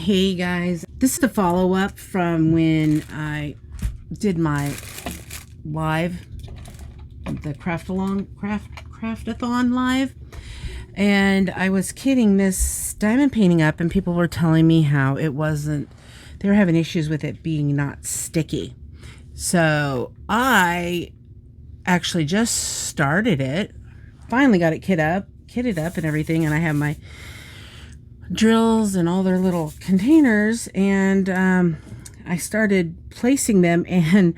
Hey guys, this is a follow-up from when I did my live, the craftathon live, and I was kitting this diamond painting up, and people were telling me how they were having issues with it being not sticky. So I actually just started it, finally got it kitted up and everything, and I have my drills and all their little containers, and I started placing them, and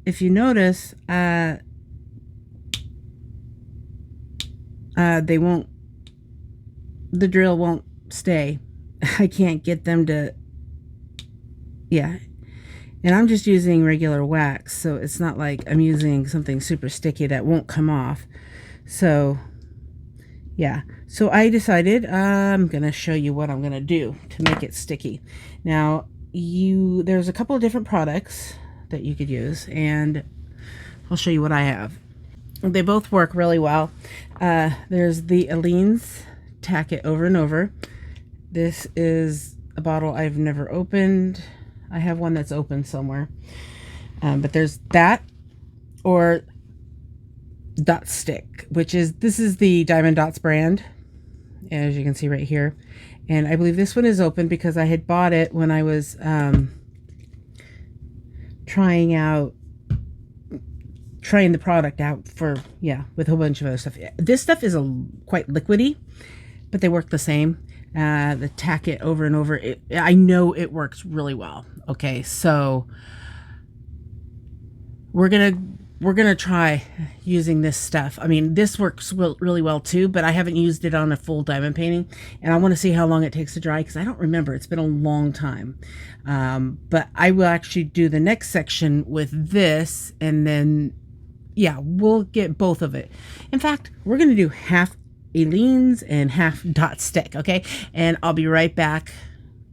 if you notice, the drill won't stay. I can't get them to, and I'm just using regular wax, so it's not like I'm using something super sticky that won't come off. So so I decided I'm going to show you what I'm going to do to make it sticky. Now, there's a couple of different products that you could use, and I'll show you what I have. They both work really well. There's the Aleene's Tack It Over and Over. This is a bottle I've never opened. I have one that's open somewhere. But there's that, or Dot Stick, this is the Diamond Dots brand, as you can see right here. And I believe this one is open because I had bought it when I was trying the product out for, with a whole bunch of other stuff. This stuff is quite liquidy, but they work the same. The Tack It Over and Over, I know it works really well. Okay, so we're gonna try using this stuff. I mean, this works really well too, but I haven't used it on a full diamond painting, and I want to see how long it takes to dry, because I don't remember. It's been a long time. But I will actually do the next section with this, and then we'll get both of it. In fact, we're gonna do half Aleene's and half Dot Stick, okay? And I'll be right back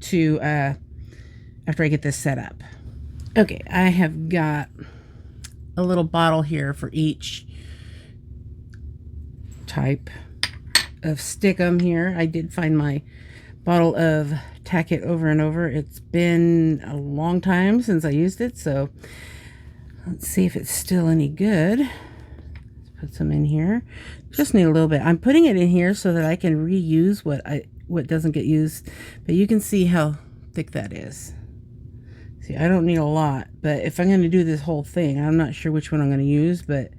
to after I get this set up. Okay, I have got a little bottle here for each type of stickum here. I did find my bottle of Tack It Over and Over. It's been a long time since I used it, so let's see if it's still any good. Let's put some in here. Just need a little bit. I'm putting it in here so that I can reuse what doesn't get used, but you can see how thick that is. See, I don't need a lot, but if I'm going to do this whole thing, I'm not sure which one I'm going to use, but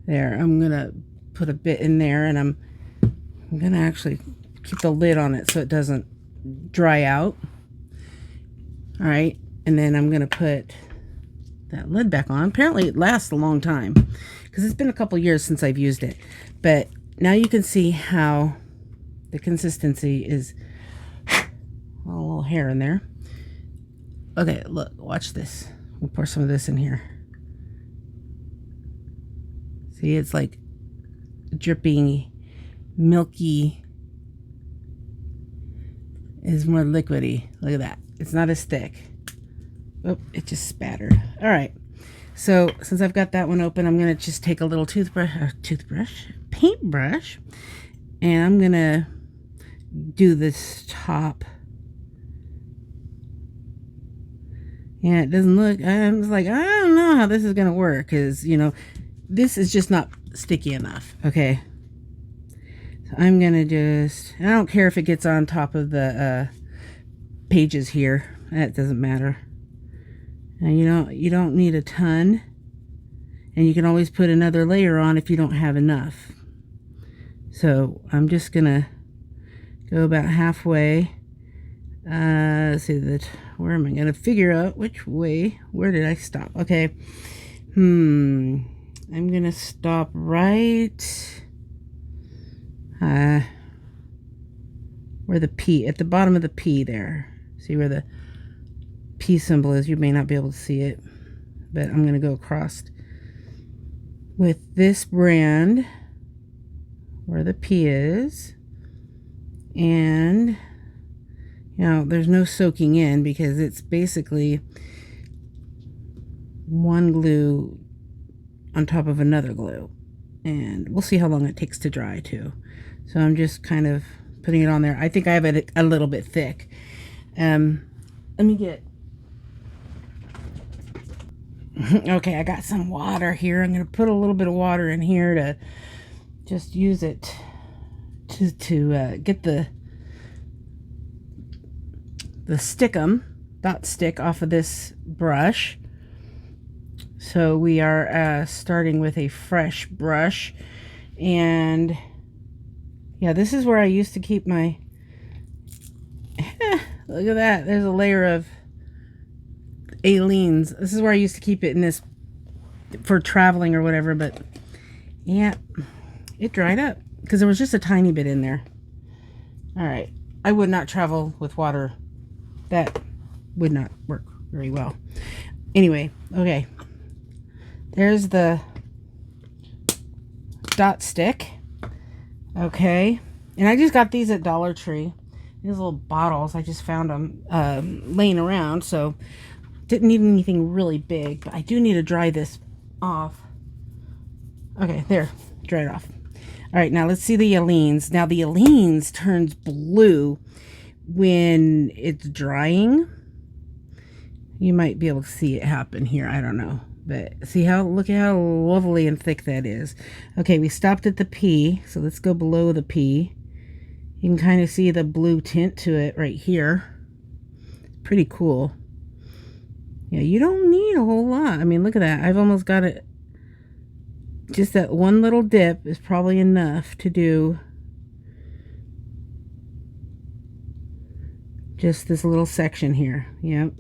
there, I'm going to put a bit in there, and I'm going to actually keep the lid on it so it doesn't dry out. All right, and then I'm going to put that lid back on. Apparently it lasts a long time because it's been a couple years since I've used it, but now you can see how the consistency is. A little hair in there. Okay, look, watch this. We'll pour some of this in here. See, it's like dripping, milky. It's more liquidy. Look at that. It's not as thick. Oh, it just spattered. All right. So since I've got that one open, I'm going to just take a little paintbrush, and I'm going to do this top. Yeah, it doesn't look, I was like, I don't know how this is going to work, because, this is just not sticky enough. Okay. So I'm going to I don't care if it gets on top of the pages here. That doesn't matter. And you don't need a ton. And you can always put another layer on if you don't have enough. So I'm just going to go about halfway. Let's see where am I going to figure out which way? Where did I stop? Okay. I'm going to stop right where the P, at the bottom of the P there. See where the P symbol is? You may not be able to see it, but I'm going to go across with this brand where the P is, and there's no soaking in because it's basically one glue on top of another glue, and we'll see how long it takes to dry too. So I'm just kind of putting it on there. I think I have it a little bit thick. Let me get, okay, I got some water here. I'm going to put a little bit of water in here to just use it to get the stickum dot stick off of this brush. So we are starting with a fresh brush, and yeah, this is where I used to keep my look at that, there's a layer of Aleene's. This is where I used to keep it in this for traveling or whatever, but yeah, it dried up because there was just a tiny bit in there. All right, I would not travel with water. That would not work very well. Anyway, okay, there's the dot stick. Okay, and I just got these at Dollar Tree. These little bottles, I just found them laying around, so didn't need anything really big, but I do need to dry this off. Okay, there, dry it off. All right, now let's see the Aleene's. Now the Aleene's turns blue when it's drying. You might be able to see it happen here, I don't know. But see how, look at how lovely and thick that is. Okay, we stopped at the P, so let's go below the P. You can kind of see the blue tint to it right here. Pretty cool. Yeah, you don't need a whole lot. I mean, look at that. I've almost got it. Just that one little dip is probably enough to do just this little section here. Yep.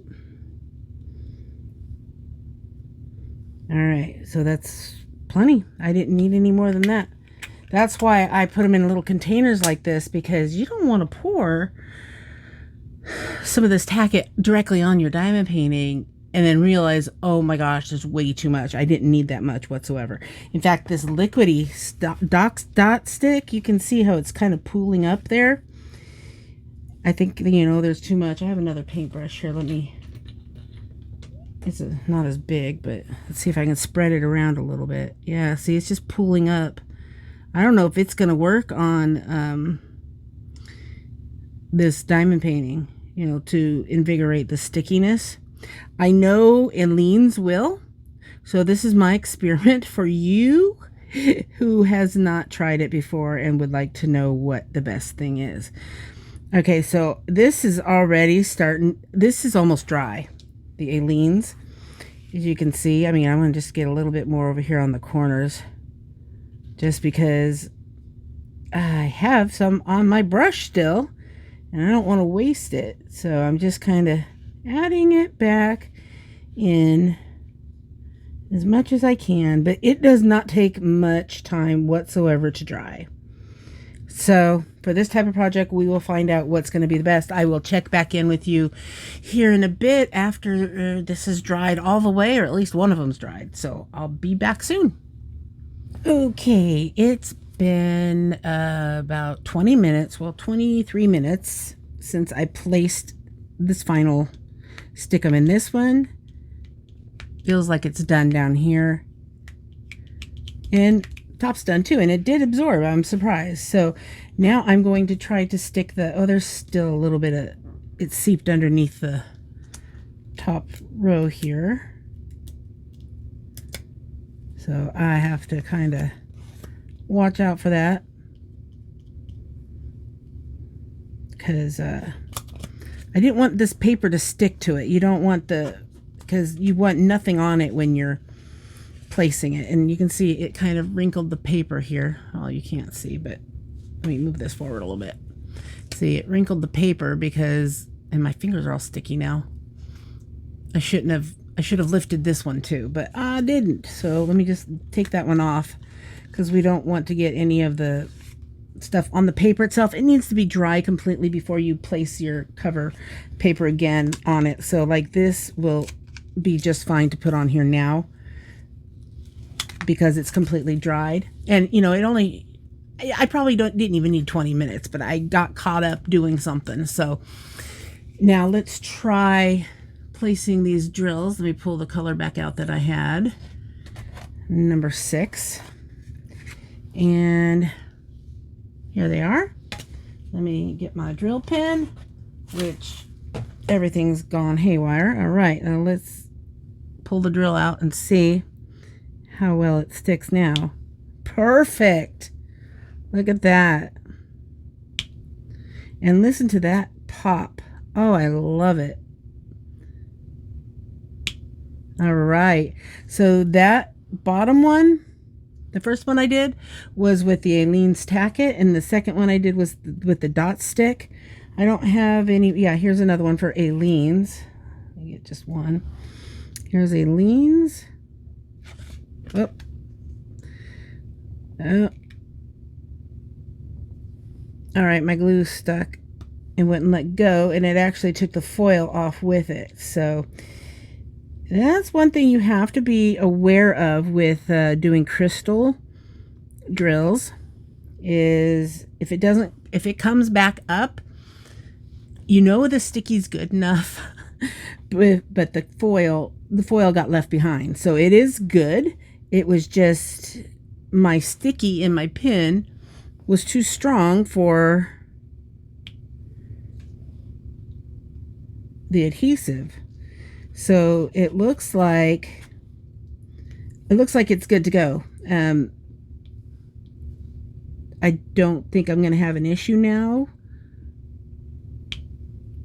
All right, so that's plenty. I didn't need any more than that. That's why I put them in little containers like this, because you don't want to pour some of this tacket directly on your diamond painting and then realize, oh my gosh, there's way too much. I didn't need that much whatsoever. In fact, this liquidy dot stick, you can see how it's kind of pooling up there. I think, you know, there's too much. I have another paintbrush here. Let me, it's not as big, but let's see if I can spread it around a little bit. Yeah, see, it's just pooling up. I don't know if it's going to work on this diamond painting, you know, to invigorate the stickiness. I know Aleene's will. So this is my experiment for you who has not tried it before and would like to know what the best thing is. Okay, so this is already starting. This is almost dry, the Aleene's. As you can see, I mean, I'm going to just get a little bit more over here on the corners, just because I have some on my brush still and I don't want to waste it. So I'm just kind of adding it back in as much as I can, but it does not take much time whatsoever to dry. So for this type of project, we will find out what's going to be the best. I will check back in with you here in a bit after this is dried all the way, or at least one of them's dried. So I'll be back soon. Okay, it's been about 20 minutes, well, 23 minutes since I placed this final stickum in this one. Feels like it's done down here. And top's done too, and it did absorb. I'm surprised. So now I'm going to try to stick the, oh, there's still a little bit of it seeped underneath the top row here. So I have to kind of watch out for that, because I didn't want this paper to stick to it. You don't want because you want nothing on it when you're placing it. And you can see it kind of wrinkled the paper here. Oh, you can't see, but let me move this forward a little bit. See, it wrinkled the paper because, and my fingers are all sticky now. I should have lifted this one too, but I didn't. So let me just take that one off, because we don't want to get any of the stuff on the paper itself. It needs to be dry completely before you place your cover paper again on it. So like this will be just fine to put on here now, because it's completely dried. And you know, I probably didn't even need 20 minutes, but I got caught up doing something. So now let's try placing these drills. Let me pull the color back out that I had, number 6, and here they are. Let me get my drill pen, which everything's gone haywire. All right, now let's pull the drill out and see how well it sticks now. Perfect. Look at that. And listen to that pop. Oh, I love it. All right. So that bottom one, the first one I did was with the Aleene's Tack-It, and the second one I did was with the dot stick. I don't have any. Yeah, here's another one for Aleene's. Let me get just one. Here's Aleene's. Oh. Oh. All right, my glue stuck and wouldn't let go, and it actually took the foil off with it. So that's one thing you have to be aware of with doing crystal drills, is if it comes back up, you know the sticky's good enough, but the foil got left behind. So it is good. It was just my sticky in my pin was too strong for the adhesive. So it looks like it's good to go. I don't think I'm going to have an issue now.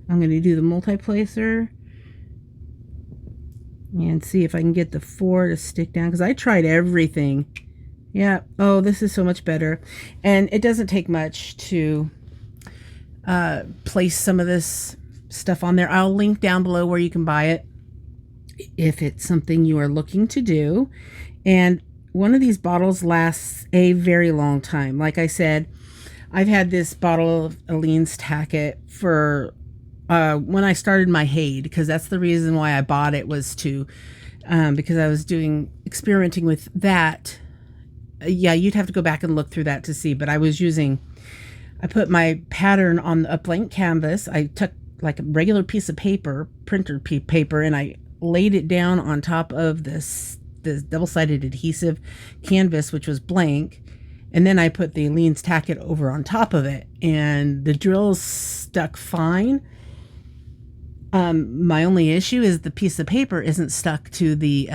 I'm going to do the multi-placer and see if I can get the 4 to stick down, because I tried everything. Yeah. Oh, this is so much better. And it doesn't take much to place some of this stuff on there. I'll link down below where you can buy it if it's something you are looking to do. And one of these bottles lasts a very long time. Like I said, I've had this bottle of Aleene's Tack-It for when I started my Hade, because that's the reason why I bought it, was to because I was experimenting with that. Yeah, you'd have to go back and look through that to see, but I put my pattern on a blank canvas. I took like a regular piece of paper, printer paper, and I laid it down on top of this double-sided adhesive canvas, which was blank, and then I put the Aleene's Tack-It over on top of it, and the drills stuck fine. My only issue is the piece of paper isn't stuck to the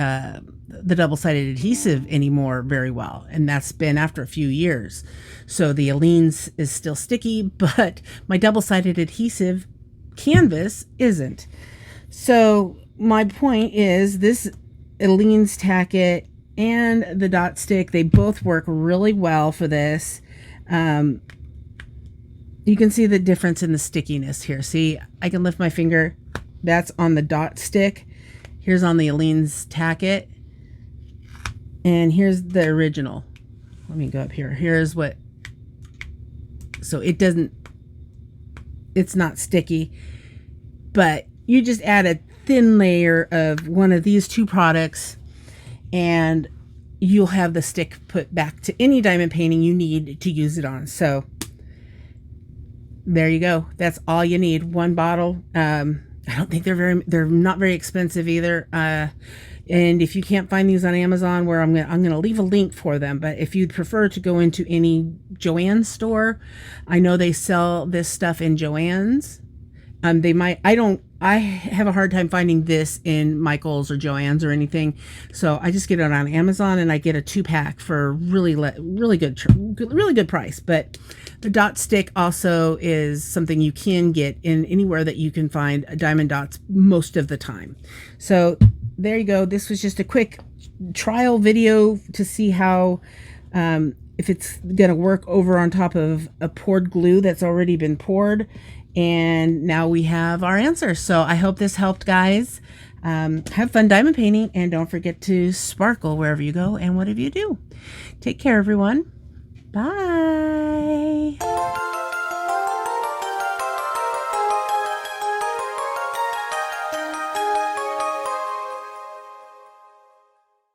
double-sided adhesive anymore very well, and that's been after a few years. So the Aleene's is still sticky, but my double-sided adhesive canvas isn't. So my point is, this Aleene's Tack-It and the dot stick, they both work really well for this. You can see the difference in the stickiness here. See, I can lift my finger. That's on the dot stick. Here's on the Aleene's Tack-It. And here's the original. Let me go up here. Here's what. So it's not sticky, but you just add a thin layer of one of these two products and you'll have the stick put back to any diamond painting you need to use it on. So there you go. That's all you need. One bottle. I don't think they're not very expensive either. And if you can't find these on Amazon, where I'm gonna leave a link for them, but if you'd prefer to go into any Joann's store, I know they sell this stuff in Joann's. I have a hard time finding this in Michael's or Joann's or anything, so I just get it on Amazon, and I get a 2-pack for really good price. But the dot stick also is something you can get in anywhere that you can find diamond dots most of the time. So there you go. This was just a quick trial video to see how if it's gonna work over on top of a poured glue that's already been poured. And now we have our answer. So I hope this helped, guys. Have fun diamond painting, and don't forget to sparkle wherever you go and whatever you do. Take care, everyone. Bye.